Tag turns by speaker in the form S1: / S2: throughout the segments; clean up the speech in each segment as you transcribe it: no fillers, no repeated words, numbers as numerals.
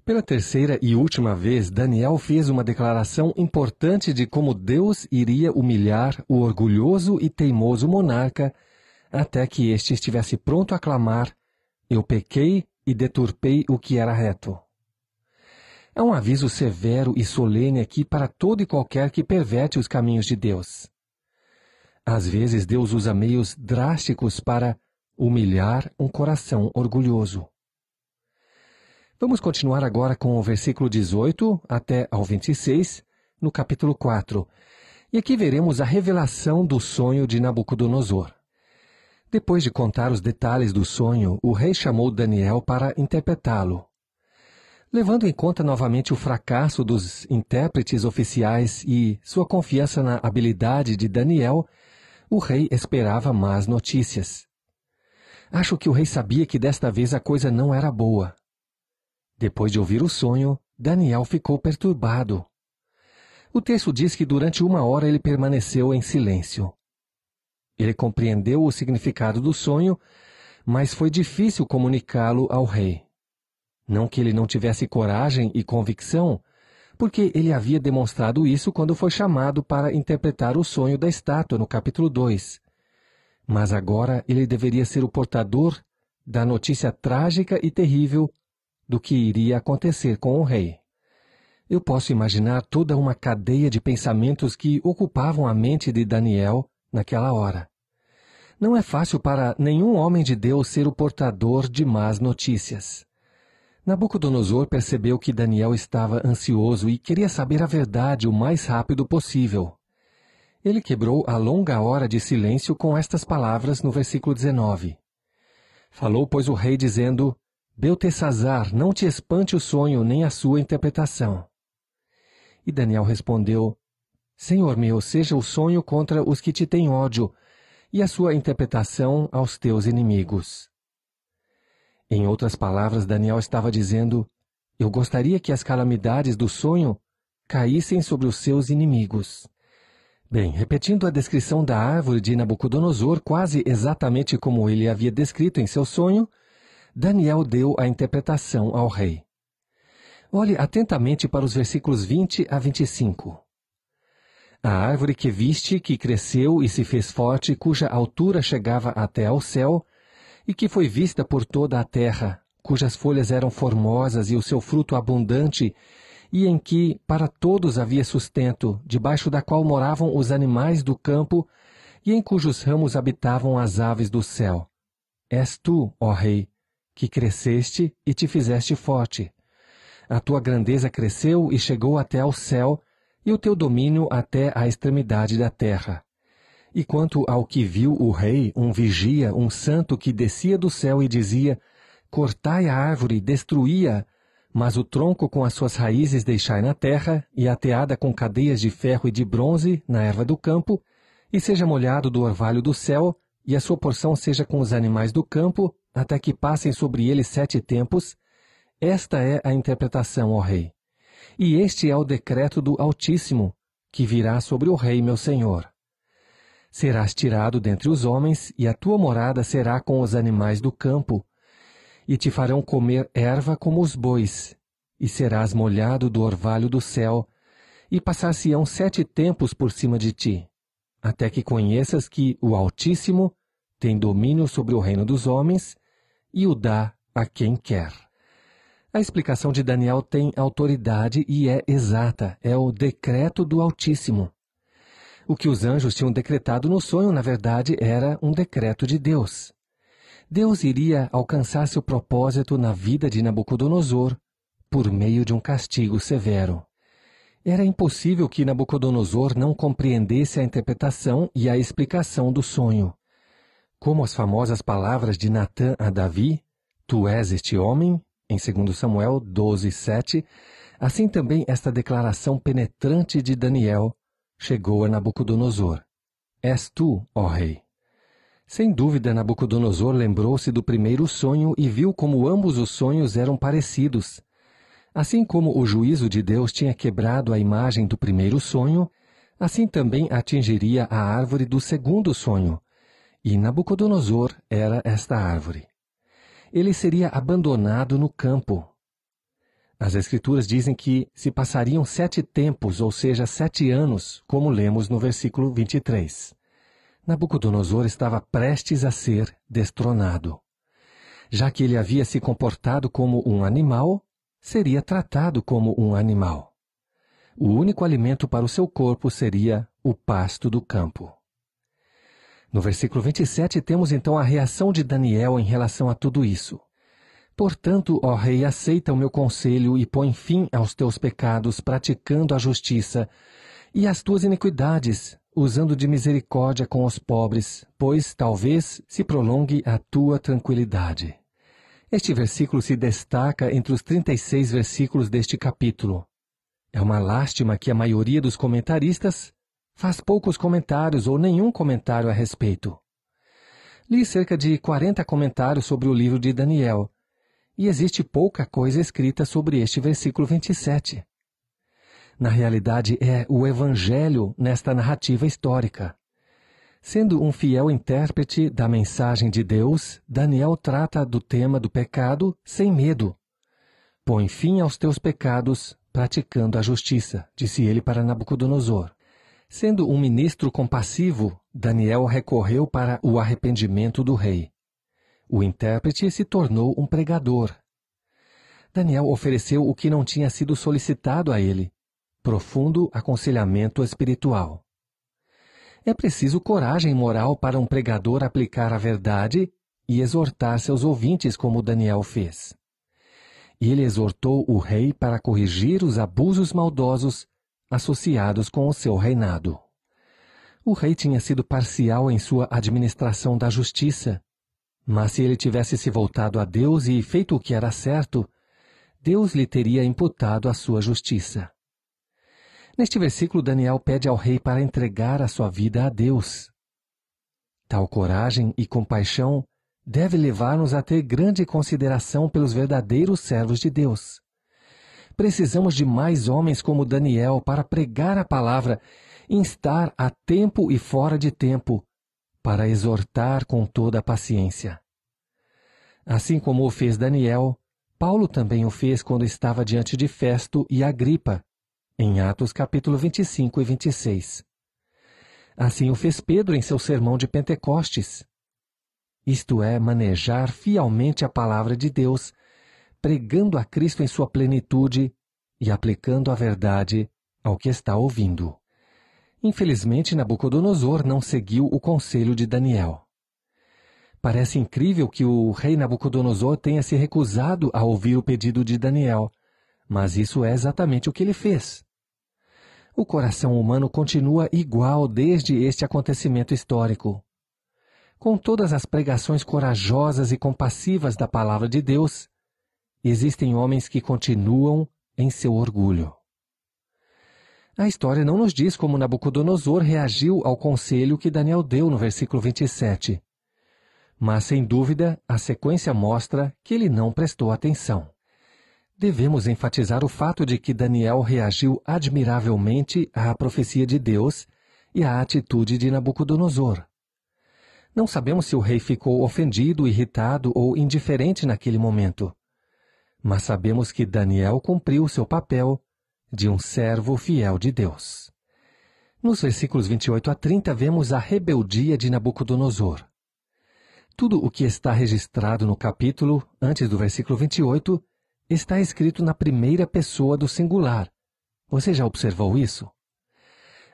S1: Pela terceira e última vez, Daniel fez uma declaração importante de como Deus iria humilhar o orgulhoso e teimoso monarca até que este estivesse pronto a clamar: "Eu pequei e deturpei o que era reto." É um aviso severo e solene aqui para todo e qualquer que perverte os caminhos de Deus. Às vezes, Deus usa meios drásticos para humilhar um coração orgulhoso. Vamos continuar agora com o versículo 18 até ao 26, no capítulo 4. E aqui veremos a revelação do sonho de Nabucodonosor. Depois de contar os detalhes do sonho, o rei chamou Daniel para interpretá-lo. Levando em conta novamente o fracasso dos intérpretes oficiais e sua confiança na habilidade de Daniel, o rei esperava más notícias. Acho que o rei sabia que desta vez a coisa não era boa. Depois de ouvir o sonho, Daniel ficou perturbado. O texto diz que durante 1 hora ele permaneceu em silêncio. Ele compreendeu o significado do sonho, mas foi difícil comunicá-lo ao rei. Não que ele não tivesse coragem e convicção, porque ele havia demonstrado isso quando foi chamado para interpretar o sonho da estátua no capítulo 2. Mas agora ele deveria ser o portador da notícia trágica e terrível do que iria acontecer com o rei. Eu posso imaginar toda uma cadeia de pensamentos que ocupavam a mente de Daniel naquela hora. Não é fácil para nenhum homem de Deus ser o portador de más notícias. Nabucodonosor percebeu que Daniel estava ansioso e queria saber a verdade o mais rápido possível. Ele quebrou a longa hora de silêncio com estas palavras no versículo 19. Falou, pois, o rei, dizendo: "Beltesazar, não te espante o sonho nem a sua interpretação." E Daniel respondeu: "Senhor meu, seja o sonho contra os que te têm ódio, e a sua interpretação aos teus inimigos." Em outras palavras, Daniel estava dizendo: "Eu gostaria que as calamidades do sonho caíssem sobre os seus inimigos." Bem, repetindo a descrição da árvore de Nabucodonosor, quase exatamente como ele havia descrito em seu sonho, Daniel deu a interpretação ao rei. Olhe atentamente para os versículos 20 a 25. "A árvore que viste, que cresceu e se fez forte, cuja altura chegava até ao céu, e que foi vista por toda a terra, cujas folhas eram formosas e o seu fruto abundante, e em que para todos havia sustento, debaixo da qual moravam os animais do campo, e em cujos ramos habitavam as aves do céu. És tu, ó rei, que cresceste e te fizeste forte. A tua grandeza cresceu e chegou até ao céu, e o teu domínio até à extremidade da terra. E quanto ao que viu o rei, um vigia, um santo que descia do céu e dizia: Cortai a árvore, destruí-a, mas o tronco com as suas raízes deixai na terra, e ateada com cadeias de ferro e de bronze na erva do campo, e seja molhado do orvalho do céu, e a sua porção seja com os animais do campo, até que passem sobre ele 7 tempos. Esta é a interpretação, ó rei. E este é o decreto do Altíssimo, que virá sobre o rei meu senhor. Serás tirado dentre os homens, e a tua morada será com os animais do campo, e te farão comer erva como os bois, e serás molhado do orvalho do céu, e passar-se-ão 7 tempos por cima de ti, até que conheças que o Altíssimo tem domínio sobre o reino dos homens, e o dá a quem quer. A explicação de Daniel tem autoridade e é exata, é o decreto do Altíssimo. O que os anjos tinham decretado no sonho, na verdade, era um decreto de Deus. Deus iria alcançar seu propósito na vida de Nabucodonosor por meio de um castigo severo. Era impossível que Nabucodonosor não compreendesse a interpretação e a explicação do sonho. Como as famosas palavras de Natã a Davi, "Tu és este homem", em 2 Samuel 12:7, assim também esta declaração penetrante de Daniel chegou a Nabucodonosor: "És tu, ó rei." Sem dúvida, Nabucodonosor lembrou-se do primeiro sonho e viu como ambos os sonhos eram parecidos. Assim como o juízo de Deus tinha quebrado a imagem do primeiro sonho, assim também atingiria a árvore do segundo sonho, e Nabucodonosor era esta árvore. Ele seria abandonado no campo. As Escrituras dizem que se passariam 7 tempos, ou seja, 7 anos, como lemos no versículo 23. Nabucodonosor estava prestes a ser destronado. Já que ele havia se comportado como um animal, seria tratado como um animal. O único alimento para o seu corpo seria o pasto do campo. No versículo 27 temos então a reação de Daniel em relação a tudo isso. Portanto, ó rei, aceita o meu conselho e põe fim aos teus pecados, praticando a justiça, e as tuas iniquidades, usando de misericórdia com os pobres, pois talvez se prolongue a tua tranquilidade. Este versículo se destaca entre os 36 versículos deste capítulo. É uma lástima que a maioria dos comentaristas faz poucos comentários ou nenhum comentário a respeito. Li cerca de 40 comentários sobre o livro de Daniel, e existe pouca coisa escrita sobre este versículo 27. Na realidade, é o Evangelho nesta narrativa histórica. Sendo um fiel intérprete da mensagem de Deus, Daniel trata do tema do pecado sem medo. Põe fim aos teus pecados, praticando a justiça, disse ele para Nabucodonosor. Sendo um ministro compassivo, Daniel recorreu para o arrependimento do rei. O intérprete se tornou um pregador. Daniel ofereceu o que não tinha sido solicitado a ele: profundo aconselhamento espiritual. É preciso coragem moral para um pregador aplicar a verdade e exortar seus ouvintes como Daniel fez. Ele exortou o rei para corrigir os abusos maldosos associados com o seu reinado. O rei tinha sido parcial em sua administração da justiça, mas se ele tivesse se voltado a Deus e feito o que era certo, Deus lhe teria imputado a sua justiça. Neste versículo, Daniel pede ao rei para entregar a sua vida a Deus. Tal coragem e compaixão deve levar-nos a ter grande consideração pelos verdadeiros servos de Deus. Precisamos de mais homens como Daniel para pregar a palavra, instar a tempo e fora de tempo, para exortar com toda a paciência. Assim como o fez Daniel, Paulo também o fez quando estava diante de Festo e Agripa, em Atos capítulo 25 e 26. Assim o fez Pedro em seu sermão de Pentecostes. Isto é, manejar fielmente a palavra de Deus, pregando a Cristo em sua plenitude e aplicando a verdade ao que está ouvindo. Infelizmente, Nabucodonosor não seguiu o conselho de Daniel. Parece incrível que o rei Nabucodonosor tenha se recusado a ouvir o pedido de Daniel, mas isso é exatamente o que ele fez. O coração humano continua igual desde este acontecimento histórico. Com todas as pregações corajosas e compassivas da palavra de Deus, existem homens que continuam em seu orgulho. A história não nos diz como Nabucodonosor reagiu ao conselho que Daniel deu no versículo 27. Mas, sem dúvida, a sequência mostra que ele não prestou atenção. Devemos enfatizar o fato de que Daniel reagiu admiravelmente à profecia de Deus e à atitude de Nabucodonosor. Não sabemos se o rei ficou ofendido, irritado ou indiferente naquele momento. Mas sabemos que Daniel cumpriu seu papel de um servo fiel de Deus. Nos versículos 28 a 30 vemos a rebeldia de Nabucodonosor. Tudo o que está registrado no capítulo, antes do versículo 28, está escrito na primeira pessoa do singular. Você já observou isso?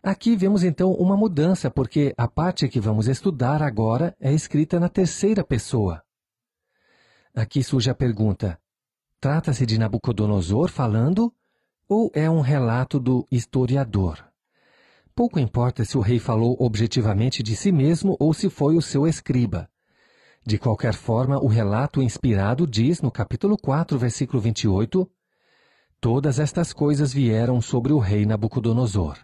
S1: Aqui vemos então uma mudança, porque a parte que vamos estudar agora é escrita na terceira pessoa. Aqui surge a pergunta: trata-se de Nabucodonosor falando ou é um relato do historiador? Pouco importa se o rei falou objetivamente de si mesmo ou se foi o seu escriba. De qualquer forma, o relato inspirado diz, no capítulo 4, versículo 28, todas estas coisas vieram sobre o rei Nabucodonosor.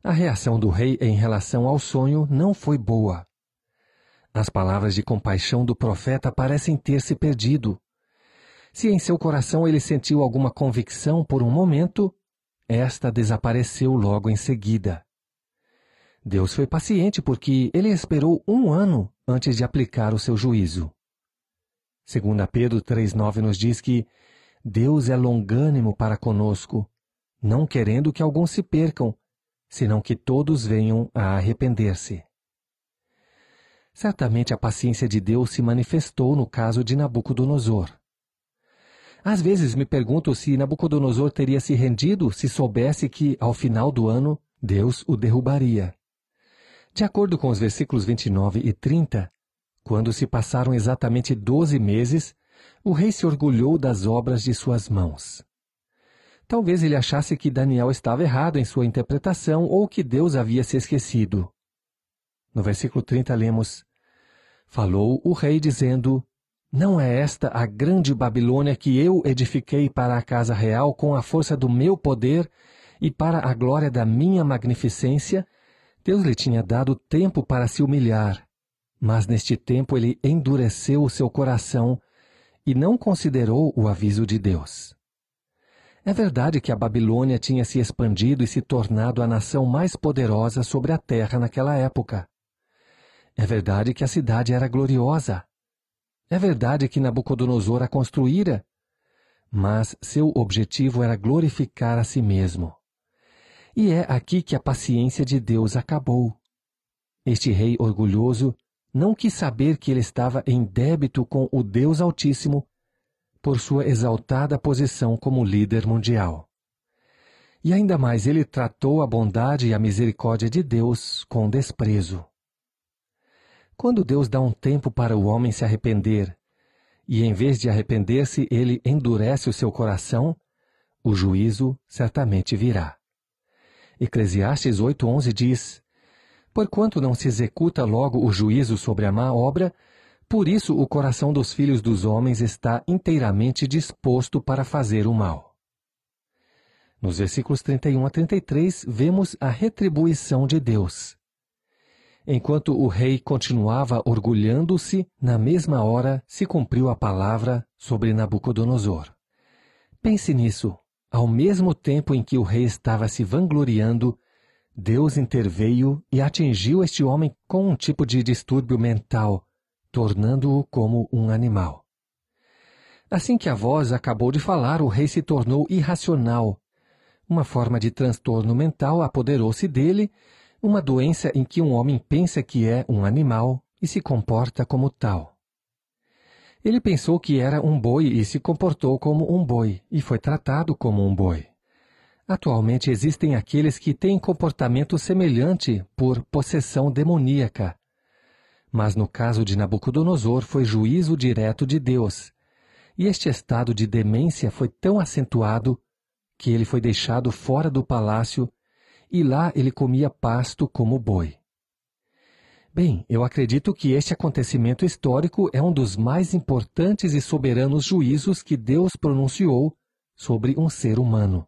S1: A reação do rei em relação ao sonho não foi boa. As palavras de compaixão do profeta parecem ter se perdido. Se em seu coração ele sentiu alguma convicção por um momento, esta desapareceu logo em seguida. Deus foi paciente porque ele esperou 1 ano antes de aplicar o seu juízo. 2 Pedro 3,9 nos diz que Deus é longânimo para conosco, não querendo que alguns se percam, senão que todos venham a arrepender-se. Certamente a paciência de Deus se manifestou no caso de Nabucodonosor. Às vezes me pergunto se Nabucodonosor teria se rendido se soubesse que, ao final do ano, Deus o derrubaria. De acordo com os versículos 29 e 30, quando se passaram exatamente 12 meses, o rei se orgulhou das obras de suas mãos. Talvez ele achasse que Daniel estava errado em sua interpretação ou que Deus havia se esquecido. No versículo 30 lemos: Falou o rei dizendo: Não é esta a grande Babilônia que eu edifiquei para a casa real com a força do meu poder e para a glória da minha magnificência? Deus lhe tinha dado tempo para se humilhar, mas neste tempo ele endureceu o seu coração e não considerou o aviso de Deus. É verdade que a Babilônia tinha se expandido e se tornado a nação mais poderosa sobre a terra naquela época. É verdade que a cidade era gloriosa. É verdade que Nabucodonosor a construíra, mas seu objetivo era glorificar a si mesmo. E é aqui que a paciência de Deus acabou. Este rei orgulhoso não quis saber que ele estava em débito com o Deus Altíssimo por sua exaltada posição como líder mundial. E ainda mais ele tratou a bondade e a misericórdia de Deus com desprezo. Quando Deus dá um tempo para o homem se arrepender, e em vez de arrepender-se ele endurece o seu coração, o juízo certamente virá. Eclesiastes 8:11 diz: Porquanto não se executa logo o juízo sobre a má obra, por isso o coração dos filhos dos homens está inteiramente disposto para fazer o mal. Nos versículos 31 a 33, vemos a retribuição de Deus. Enquanto o rei continuava orgulhando-se, na mesma hora se cumpriu a palavra sobre Nabucodonosor. Pense nisso. Ao mesmo tempo em que o rei estava se vangloriando, Deus interveio e atingiu este homem com um tipo de distúrbio mental, tornando-o como um animal. Assim que a voz acabou de falar, o rei se tornou irracional. Uma forma de transtorno mental apoderou-se dele, uma doença em que um homem pensa que é um animal e se comporta como tal. Ele pensou que era um boi e se comportou como um boi, e foi tratado como um boi. Atualmente existem aqueles que têm comportamento semelhante por possessão demoníaca. Mas no caso de Nabucodonosor foi juízo direto de Deus, e este estado de demência foi tão acentuado que ele foi deixado fora do palácio e lá ele comia pasto como boi. Bem, eu acredito que este acontecimento histórico é um dos mais importantes e soberanos juízos que Deus pronunciou sobre um ser humano.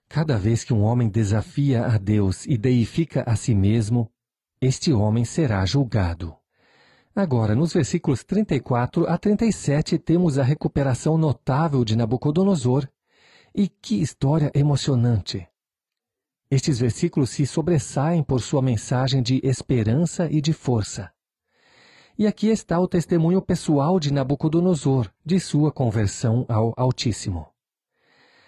S1: Cada vez que um homem desafia a Deus e deifica a si mesmo, este homem será julgado. Agora, nos versículos 34 a 37, temos a recuperação notável de Nabucodonosor. E que história emocionante! Estes versículos se sobressaem por sua mensagem de esperança e de força. E aqui está o testemunho pessoal de Nabucodonosor, de sua conversão ao Altíssimo.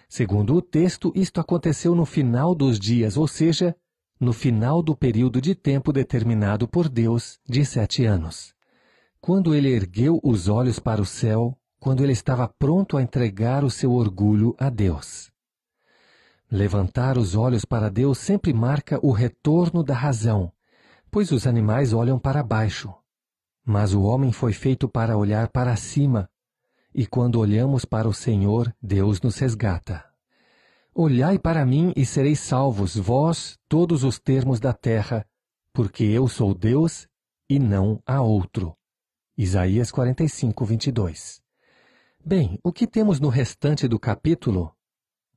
S1: Segundo o texto, isto aconteceu no final dos dias, ou seja, no final do período de tempo determinado por Deus, de 7 anos. Quando ele ergueu os olhos para o céu, quando ele estava pronto a entregar o seu orgulho a Deus. Levantar os olhos para Deus sempre marca o retorno da razão, pois os animais olham para baixo. Mas o homem foi feito para olhar para cima, e quando olhamos para o Senhor, Deus nos resgata. Olhai para mim e sereis salvos, vós, todos os termos da terra, porque eu sou Deus e não há outro. Isaías 45:22. Bem, o que temos no restante do capítulo?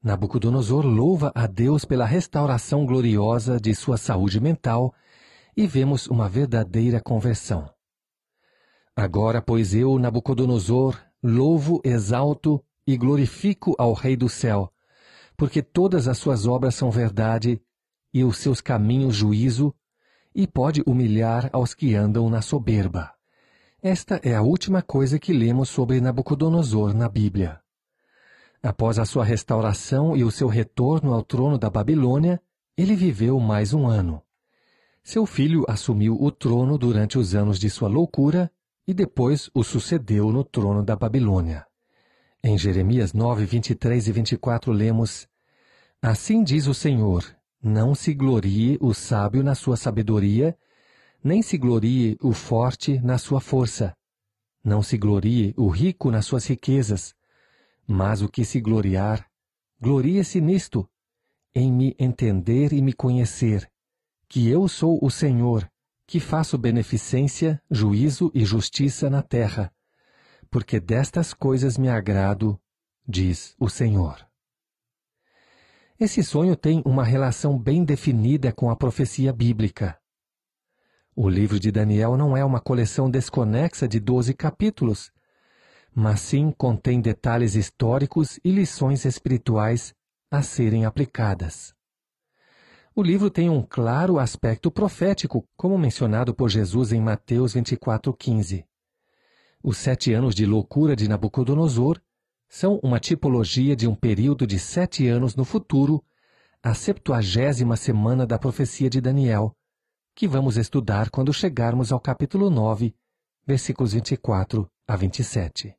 S1: Nabucodonosor louva a Deus pela restauração gloriosa de sua saúde mental e vemos uma verdadeira conversão. Agora, pois eu, Nabucodonosor, louvo, exalto e glorifico ao Rei do céu, porque todas as suas obras são verdade e os seus caminhos juízo, e pode humilhar aos que andam na soberba. Esta é a última coisa que lemos sobre Nabucodonosor na Bíblia. Após a sua restauração e o seu retorno ao trono da Babilônia, ele viveu mais 1 ano. Seu filho assumiu o trono durante os anos de sua loucura e depois o sucedeu no trono da Babilônia. Em Jeremias 9, 23 e 24 lemos: Assim diz o Senhor, não se glorie o sábio na sua sabedoria, nem se glorie o forte na sua força. Não se glorie o rico nas suas riquezas, mas o que se gloriar, glorie-se nisto, em me entender e me conhecer, que eu sou o Senhor, que faço beneficência, juízo e justiça na terra, porque destas coisas me agrado, diz o Senhor. Esse sonho tem uma relação bem definida com a profecia bíblica. O livro de Daniel não é uma coleção desconexa de 12 capítulos, mas sim contém detalhes históricos e lições espirituais a serem aplicadas. O livro tem um claro aspecto profético, como mencionado por Jesus em Mateus 24:15. Os 7 anos de loucura de Nabucodonosor são uma tipologia de um período de 7 anos no futuro, a 70ª semana da profecia de Daniel, que vamos estudar quando chegarmos ao capítulo 9, versículos 24 a 27.